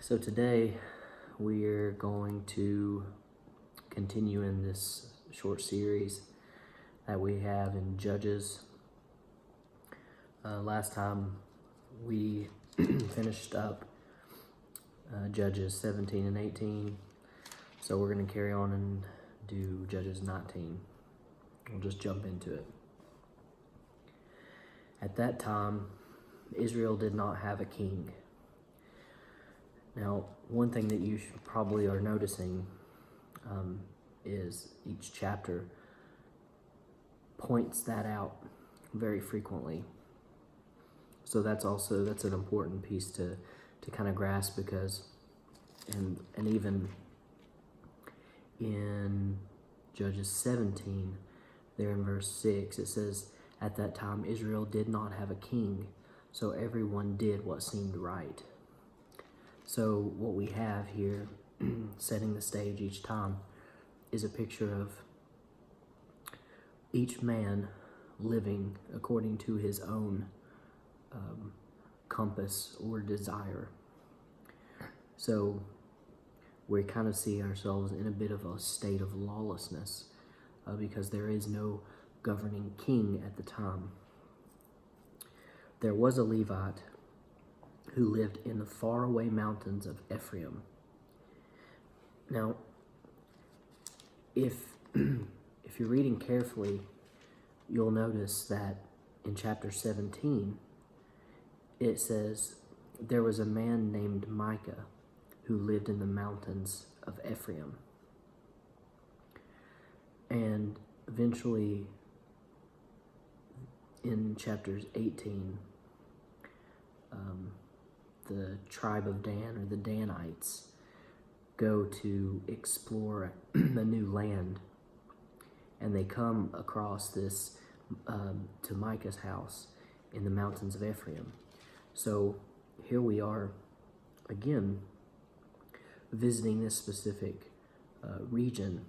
So today we're going to continue in this short series that we have in Judges. Last time we finished up Judges 17 and 18. So we're going to carry on and do Judges 19. We'll just jump into it. At that time, Israel did not have a king. Now, one thing that you probably are noticing is each chapter points that out very frequently. So that's an important piece to kind of grasp, because and even in Judges 17, there in verse 6, it says, "At that time Israel did not have a king, so everyone did what seemed right." So what we have here, setting the stage each time, is a picture of each man living according to his own compass or desire. So we kind of see ourselves in a bit of a state of lawlessness because there is no governing king at the time. There was a Levite who lived in the faraway mountains of Ephraim. Now, if you're reading carefully, you'll notice that in chapter 17, it says, "There was a man named Micah who lived in the mountains of Ephraim." And eventually, in chapters 18, the tribe of Dan, or the Danites, go to explore a new land, and they come across this to Micah's house in the mountains of Ephraim. So here we are again visiting this specific region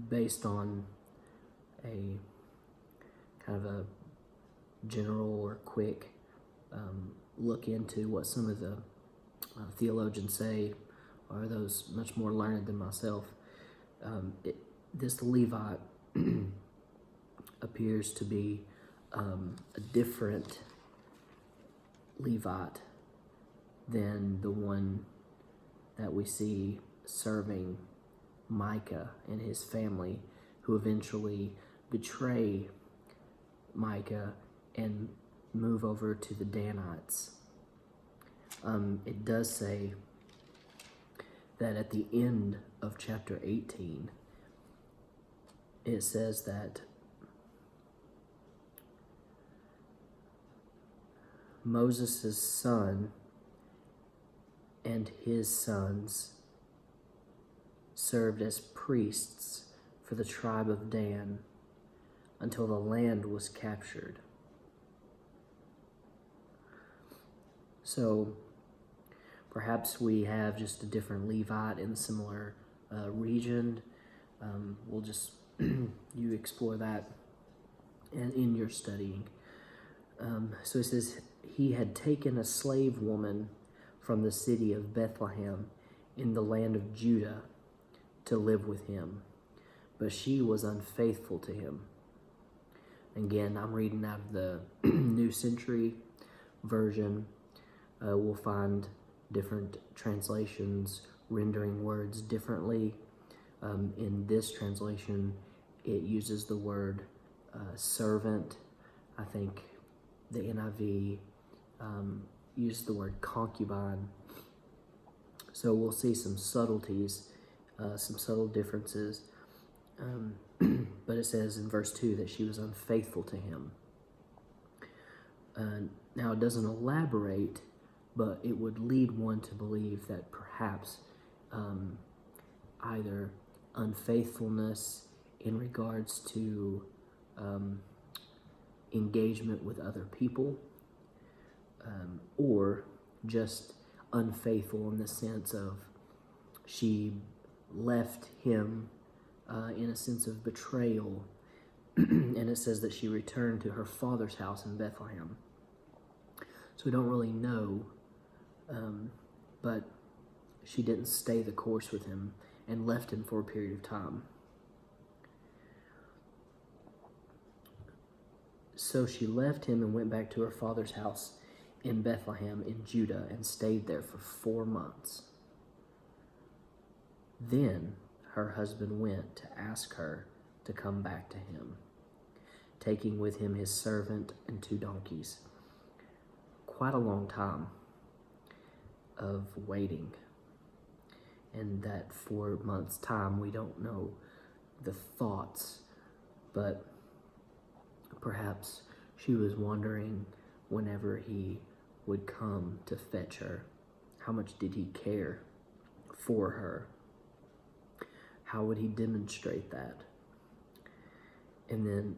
based on a kind of a general or quick look into what some of the theologians say, or those much more learned than myself. This Levite appears to be a different Levite than the one that we see serving Micah and his family, who eventually betray Micah and move over to the Danites. It does say that at the end of chapter 18, it says that Moses' son and his sons served as priests for the tribe of Dan until the land was captured. So perhaps we have just a different Levite in a similar region. We'll just you explore that and in your studying. So it says, "He had taken a slave woman from the city of Bethlehem in the land of Judah to live with him, but she was unfaithful to him." Again, I'm reading out of the New Century Version. We'll find different translations rendering words differently. In this translation, it uses the word servant. I think the NIV used the word concubine. So we'll see some subtleties, some subtle differences. But it says in verse 2 that she was unfaithful to him. Now it doesn't elaborate, but it would lead one to believe that perhaps either unfaithfulness in regards to engagement with other people, or just unfaithful in the sense of she left him in a sense of betrayal. And it says that she returned to her father's house in Bethlehem. So we don't really know but she didn't stay the course with him and left him for a period of time. So she left him and went back to her father's house in Bethlehem in Judah and stayed there for 4 months. Then her husband went to ask her to come back to him, taking with him his servant and 2 donkeys. Quite a long time of waiting. And that 4 months' time, we don't know the thoughts, but perhaps she was wondering whenever he would come to fetch her, how much did he care for her? How would he demonstrate that? And then,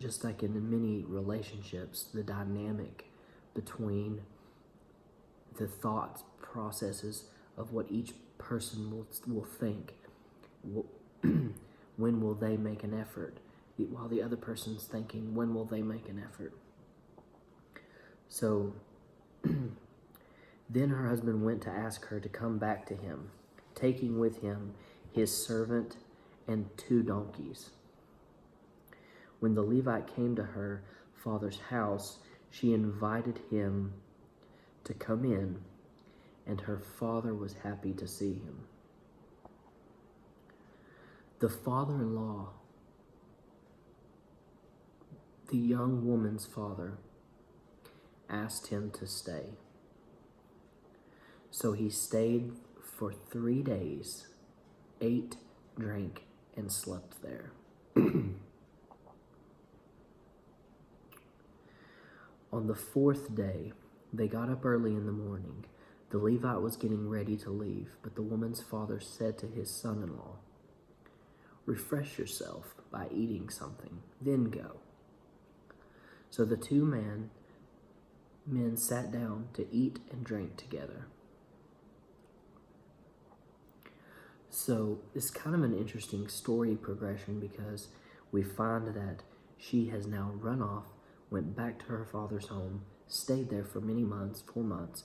just like in many relationships, the dynamic between the thought processes of what each person will think. When will they make an effort? While the other person's thinking, when will they make an effort? So then her husband went to ask her to come back to him, taking with him his servant and 2 donkeys. When the Levite came to her father's house, she invited him to come in, and her father was happy to see him. The father-in-law, the young woman's father, asked him to stay. So he stayed for 3 days, ate, drank, and slept there. On the 4th day, they got up early in the morning. The Levite was getting ready to leave, but the woman's father said to his son-in-law, "Refresh yourself by eating something, then go." So the 2 men sat down to eat and drink together. So it's kind of an interesting story progression, because we find that she has now run off, went back to her father's home, stayed there for many months, 4 months,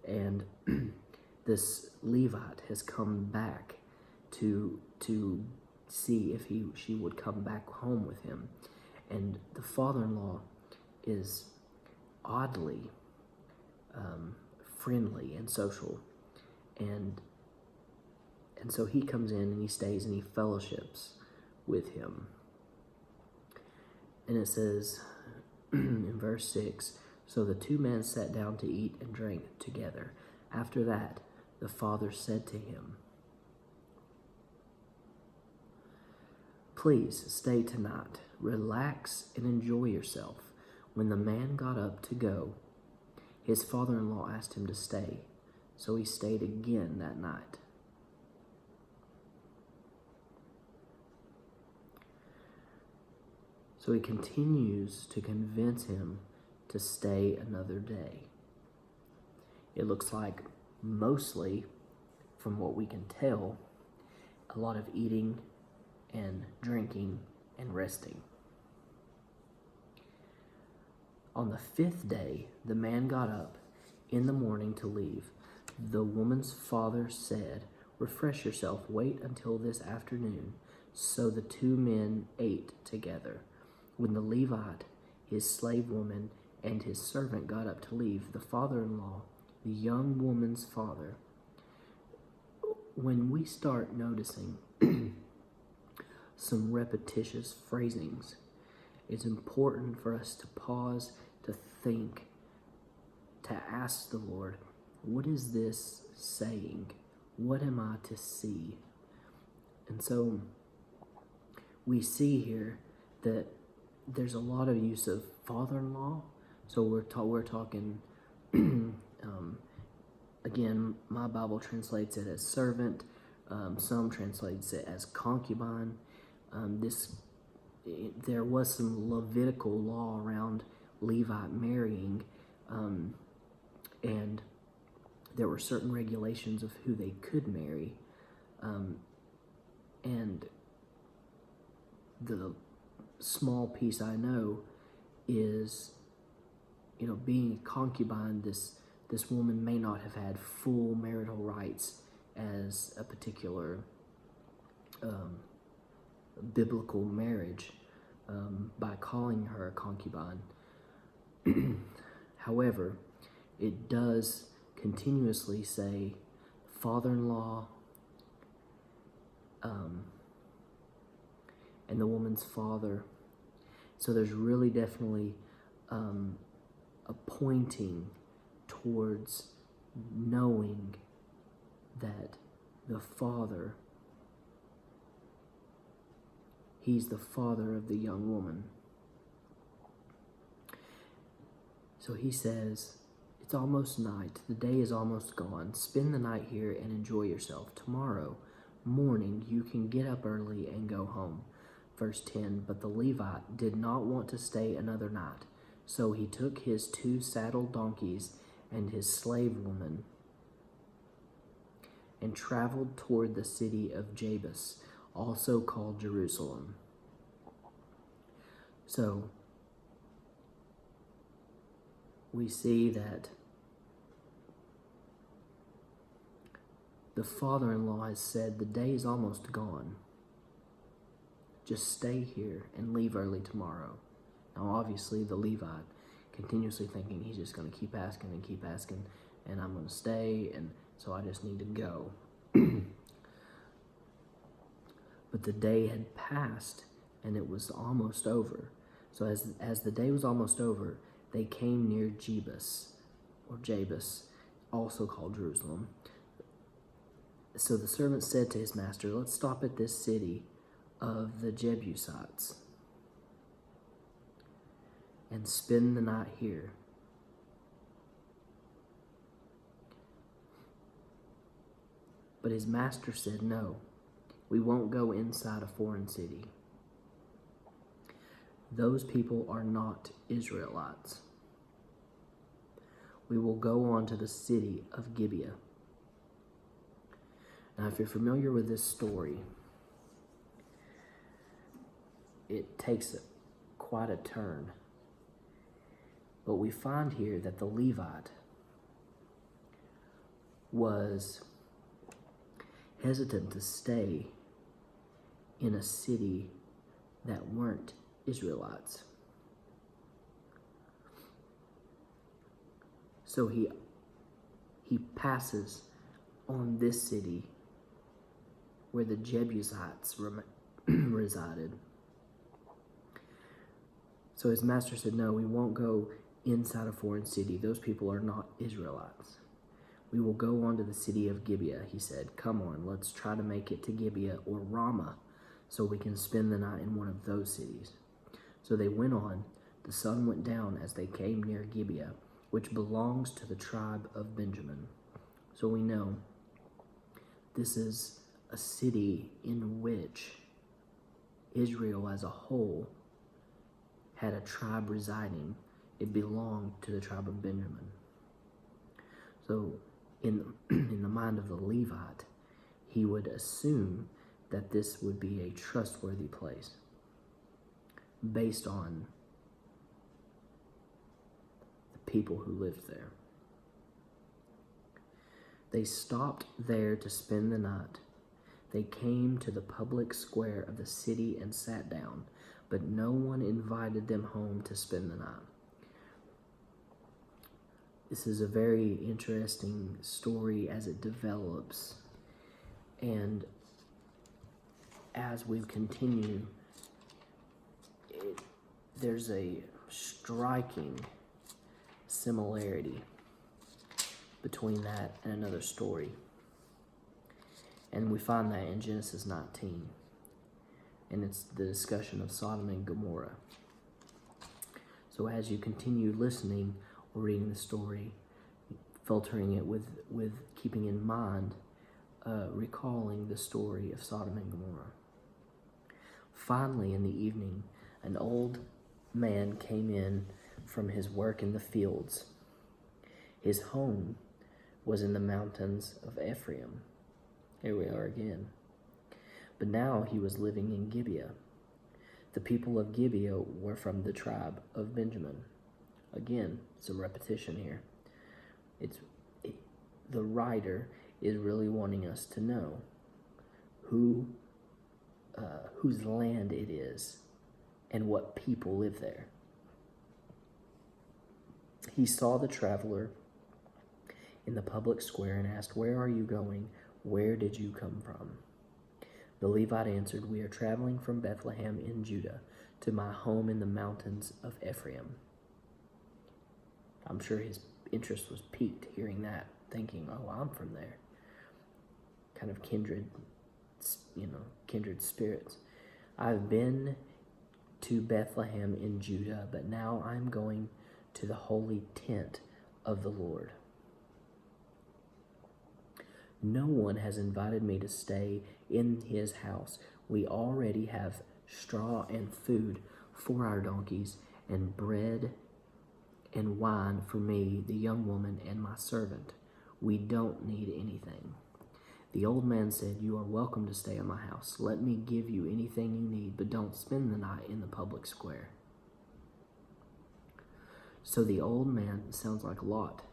and this Levite has come back to see if she would come back home with him. And the father-in-law is oddly friendly and social, and so he comes in and he stays and he fellowships with him. And it says in verse 6, so the 2 men sat down to eat and drink together. After that, the father said to him, "Please stay tonight, relax and enjoy yourself." When the man got up to go, his father-in-law asked him to stay, so he stayed again that night. So he continues to convince him to stay another day. It looks like, mostly, from what we can tell, a lot of eating and drinking and resting. On the 5th day, the man got up in the morning to leave. The woman's father said, "Refresh yourself, wait until this afternoon." So the 2 men ate together. When the Levite, his slave woman, and his servant got up to leave, the father-in-law, the young woman's father, when we start noticing some repetitious phrasings, it's important for us to pause, to think, to ask the Lord, what is this saying? What am I to see? And so we see here that there's a lot of use of father-in-law. So we're talking, again, my Bible translates it as servant. Some translates it as concubine. There was some Levitical law around Levite marrying, and there were certain regulations of who they could marry, and the small piece I know is, being a concubine, this this woman may not have had full marital rights as a particular biblical marriage by calling her a concubine. However, it does continuously say father-in-law and the woman's father. So there's really definitely a pointing towards knowing that the father, he's the father of the young woman. So he says, it's almost night. The day is almost gone. Spend the night here and enjoy yourself. Tomorrow morning you can get up early and go home. Verse 10, but the Levite did not want to stay another night. So he took his 2 saddled donkeys and his slave woman and traveled toward the city of Jebus, also called Jerusalem. So we see that the father-in-law has said, the day is almost gone. Just stay here and leave early tomorrow. Now, obviously, the Levite continuously thinking he's just going to keep asking, and I'm going to stay, and so I just need to go. But the day had passed, and it was almost over. So as the day was almost over, they came near Jebus, also called Jerusalem. So the servant said to his master, let's stop at this city of the Jebusites and spend the night here. But his master said, no, we won't go inside a foreign city. Those people are not Israelites. We will go on to the city of Gibeah. Now, if you're familiar with this story, it takes quite a turn. But we find here that the Levite was hesitant to stay in a city that weren't Israelites. So he passes on this city where the Jebusites resided. So his master said, no, we won't go inside a foreign city. Those people are not Israelites. We will go on to the city of Gibeah, he said. Come on, let's try to make it to Gibeah or Ramah so we can spend the night in one of those cities. So they went on. The sun went down as they came near Gibeah, which belongs to the tribe of Benjamin. So we know this is a city in which Israel as a whole had a tribe residing. It belonged to the tribe of Benjamin. So in the mind of the Levite, he would assume that this would be a trustworthy place based on the people who lived there. They stopped there to spend the night. They came to the public square of the city and sat down, but no one invited them home to spend the night. This is a very interesting story as it develops, and as we continue, there's a striking similarity between that and another story. And we find that in Genesis 19. And it's the discussion of Sodom and Gomorrah. So as you continue listening or reading the story, filtering it with keeping in mind, recalling the story of Sodom and Gomorrah. Finally, in the evening, an old man came in from his work in the fields. His home was in the mountains of Ephraim. Here we are again. But now he was living in Gibeah. The people of Gibeah were from the tribe of Benjamin. Again, some repetition here. It's it, the writer is really wanting us to know who whose land it is and what people live there. He saw the traveler in the public square and asked, "Where are you going? Where did you come from?" The Levite answered, "We are traveling from Bethlehem in Judah to my home in the mountains of Ephraim." I'm sure his interest was piqued hearing that, thinking, "Oh, I'm from there." Kind of kindred spirits. "I've been to Bethlehem in Judah, but now I'm going to the holy tent of the Lord. No one has invited me to stay in his house. We already have straw and food for our donkeys, and bread and wine for me, the young woman, and my servant. We don't need anything." The old man said, "You are welcome to stay in my house. Let me give you anything you need, but don't spend the night in the public square." So the old man sounds like Lot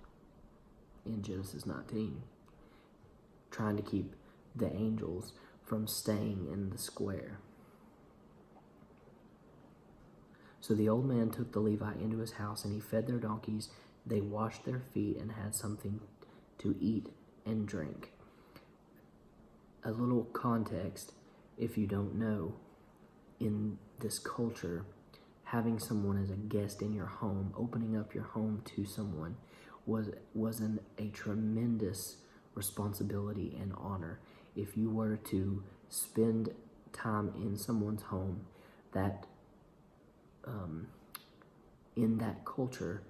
in Genesis 19, trying to keep the angels from staying in the square. So the old man took the Levite into his house, and he fed their donkeys. They washed their feet and had something to eat and drink. A little context, if you don't know, in this culture, having someone as a guest in your home, opening up your home to someone, was a tremendous responsibility and honor. If you were to spend time in someone's home, that in that culture,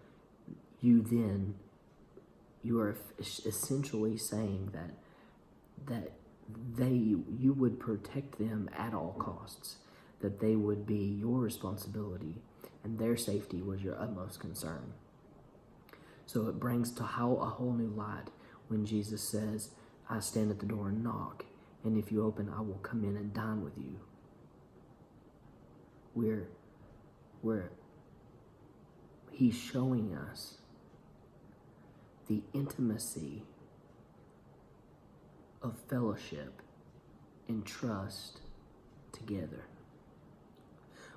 you are essentially saying that you would protect them at all costs, that they would be your responsibility, and their safety was your utmost concern. So it brings to a whole new light when Jesus says, "I stand at the door and knock, and if you open, I will come in and dine with you." He's showing us the intimacy of fellowship and trust together.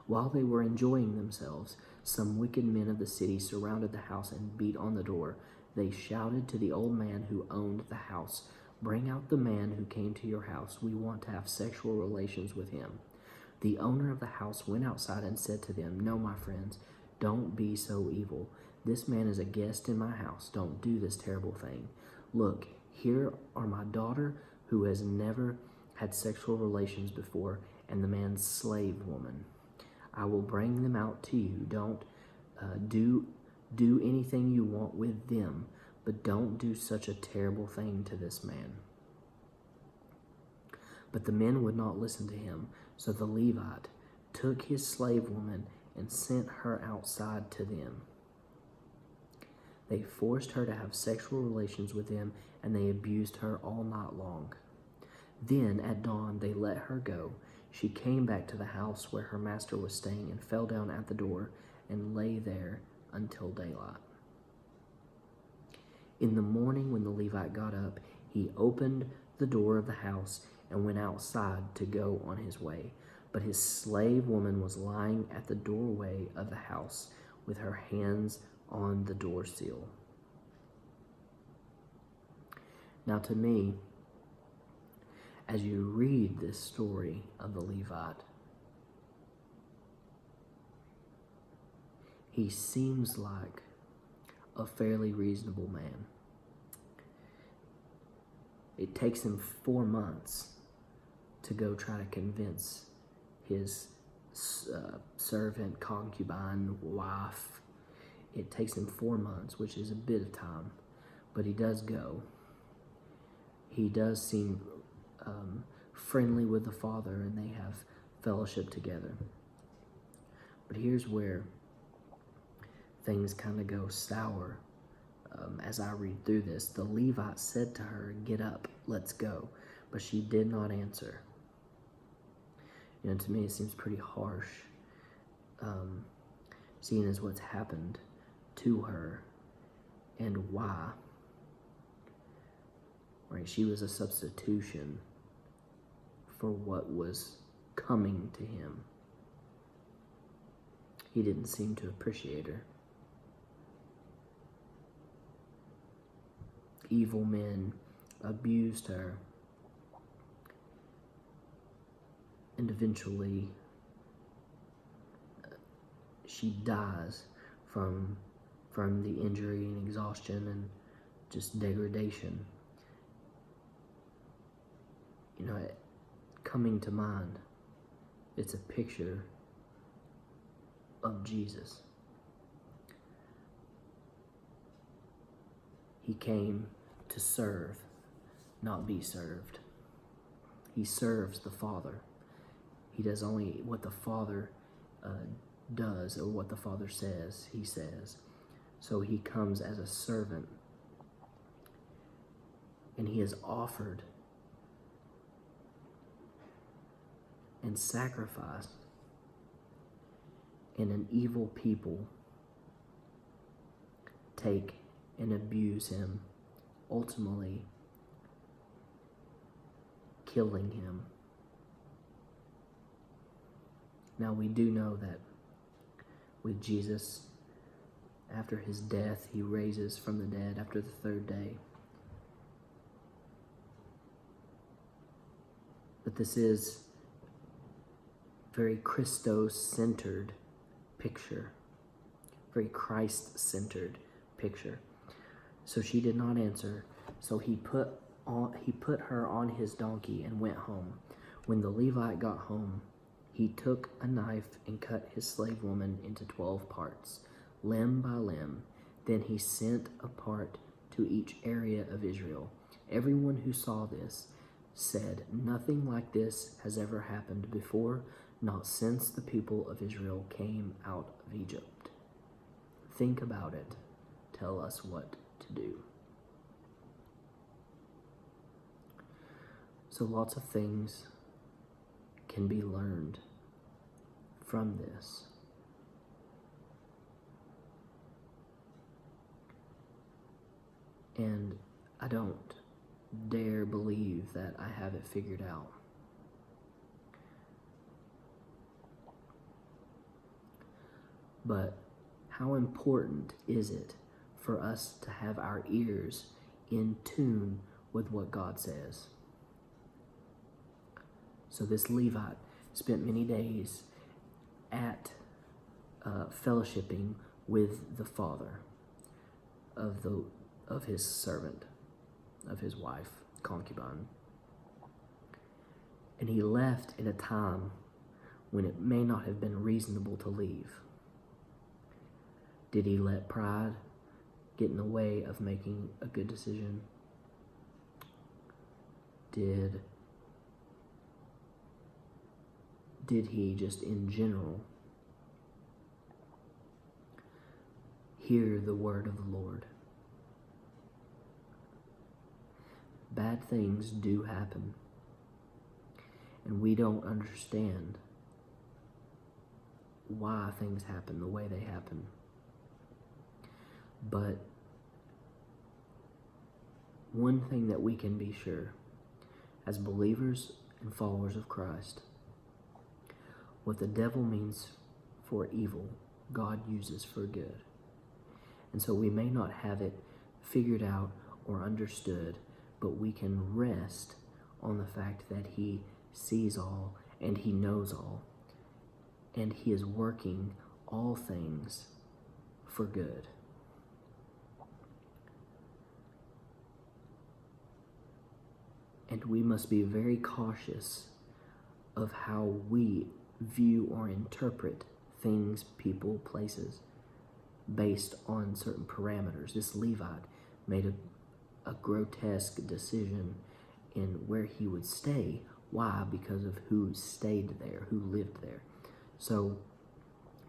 While they were enjoying themselves, some wicked men of the city surrounded the house and beat on the door. They shouted to the old man who owned the house, "Bring out the man who came to your house. We want to have sexual relations with him." The owner of the house went outside and said to them, "No, my friends, don't be so evil. This man is a guest in my house. Don't do this terrible thing. Look, here are my daughter, who has never had sexual relations before, and the man's slave woman. I will bring them out to you. Don't do anything you want with them, but don't do such a terrible thing to this man." But the men would not listen to him, so the Levite took his slave woman and sent her outside to them. They forced her to have sexual relations with him, and they abused her all night long. Then at dawn they let her go. She came back to the house where her master was staying and fell down at the door and lay there until daylight. In the morning, when the Levite got up, he opened the door of the house and went outside to go on his way. But his slave woman was lying at the doorway of the house with her hands on the door sill. Now, to me, as you read this story of the Levite, he seems like a fairly reasonable man. It takes him 4 months to go try to convince his servant, concubine, wife. It takes him 4 months, which is a bit of time, but he does go. He does seem friendly with the father, and they have fellowship together. But here's where things kind of go sour. As I read through this, the Levite said to her, "Get up, let's go." But she did not answer. To me, it seems pretty harsh, seeing as what's happened to her and why. right? She was a substitution for what was coming to him. He didn't seem to appreciate her. Evil men abused her, and eventually she dies from the injury and exhaustion and just degradation. You know, coming to mind, it's a picture of Jesus. He came to serve, not be served. He serves the Father. He does only what the Father does, or what the Father says, he says. So he comes as a servant, and he is offered and sacrificed, and an evil people take and abuse him, ultimately killing him. Now we do know that with Jesus, after his death, he raises from the dead after the third day. But this is very Christos-centered picture, very Christ-centered picture. So she did not answer. So he put her on his donkey and went home. When the Levite got home, he took a knife and cut his slave woman into 12 parts, limb by limb. Then he sent a part to each area of Israel. Everyone who saw this said, "Nothing like this has ever happened before, not since the people of Israel came out of Egypt." Think about it. Tell us what to do. So lots of things can be learned from this. And I don't dare believe that I have it figured out. But how important is it for us to have our ears in tune with what God says? So this Levite spent many days at fellowshipping with the father of his servant, of his wife, Concubine. And he left at a time when it may not have been reasonable to leave. Did he let pride get in the way of making a good decision? Did he just in general hear the word of the Lord? Bad things do happen, and we don't understand why things happen the way they happen. But one thing that we can be sure, as believers and followers of Christ, what the devil means for evil, God uses for good. And so we may not have it figured out or understood, but we can rest on the fact that he sees all and he knows all, and he is working all things for good. And we must be very cautious of how we view or interpret things, people, places, based on certain parameters. This Levite made a grotesque decision in where he would stay. Why? Because of who stayed there, who lived there. So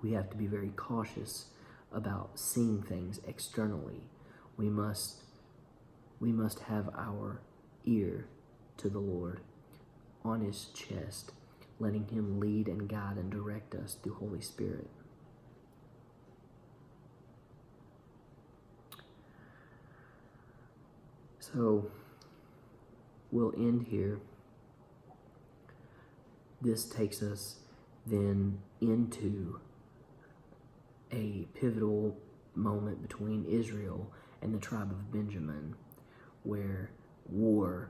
we have to be very cautious about seeing things externally. We must have our ear to the Lord on his chest, letting him lead and guide and direct us through Holy Spirit. So we'll end here. This takes us then into a pivotal moment between Israel and the tribe of Benjamin, where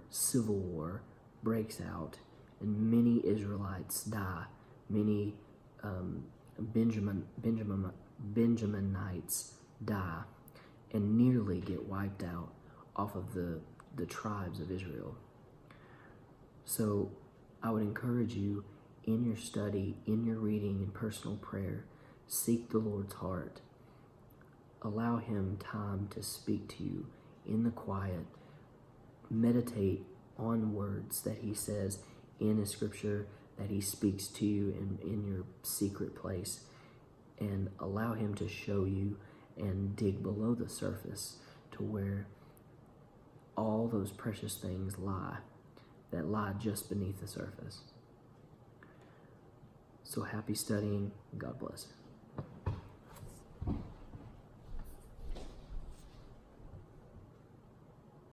civil war breaks out, and many Israelites die. Many Benjaminites die and nearly get wiped out off of the tribes of Israel. So I would encourage you, in your study, in your reading, in personal prayer, seek the Lord's heart. Allow Him time to speak to you in the quiet. Meditate on words that He says in His scripture, that He speaks to you in your secret place, and allow Him to show you and dig below the surface to where all those precious things that lie just beneath the surface. So happy studying. God bless.